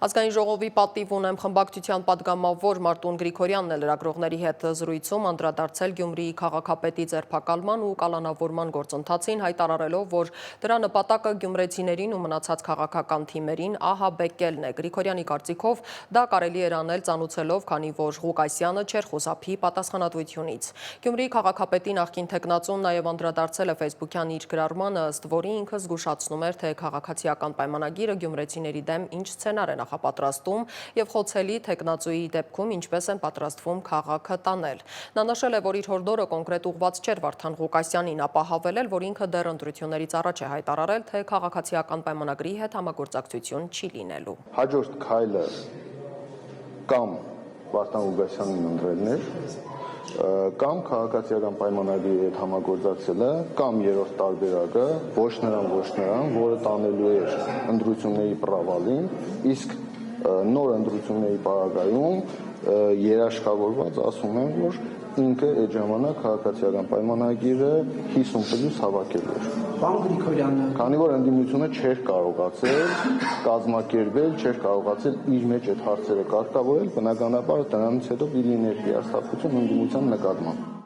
Ազգային ժողովի պատիվ ունեմ խմբակցության պատգամավոր Մարտուն Գրիգորյանն է լրագրողների հետ զրույցում անդրադարձել Գյումրիի քաղաքապետի ձերբակալման ու կալանավորման գործընթացին, հայտարարելով, որ դրա նպատակը գյումրեցիներին ու մնացած քաղաքական թիմերին ահաբեկելն է։ Գրիգորյանի կարծիքով դա կարելի էր անել ծանուցելով, քանի որ Ղուկասյանը չէր խուսափի պատասխանատվությունից։ Գյումրիի քաղաքապետի նախկին թեկնածուն նաև անդրադարձել է Facebook-յան իր գրառմանը, ըստ որի ինքը զգուշացնում էր, թե քաղաքացիական պայմանագիրը գյումրեցիների դեմ ինչ սցենար է նախապատրաստում եւ խոցելի թեկնածուի դեպքում ինչպես են պատրաստվում քաղաքը տանել։ Նա նշել է, որ իր հորդորը կոնկրետ ուղղված չէր Վարդան Ղուկասյանին, ապա հավելել, որ ինքը դեռ ընտրություններից առաջ է հայտարարել, թե քաղաքացիական պայմանագրի հետ համագործակցություն չի լինելու։ Հաջորդ քայլը կամ Վարդան Ղուկասյանին ընտրելն էր, կամ քաղաքացիական պայմանագրի հետ համագործակցելը, կամ երրորդ տարբերակը ոչ նրան, որը տանելու էր ընտրությունների պրավալին, իսկ նոր ընտրությունների պարագայում երաշխավորված ասում են, որ ինքը այդ ժամանակ քաղաքացիական պայմանագիրը 50+ հավաքելու էր։ Պարոն Գրիգորյանը, քանի որ ընդդիմությունը չէր կարողացել կազմակերպել, չէր կարողացել իր մեջ այդ հարցերը կարգավորել, բնականաբար դրանից հետո լիներ հիասթափություն ընդդիմության նկատմամբ։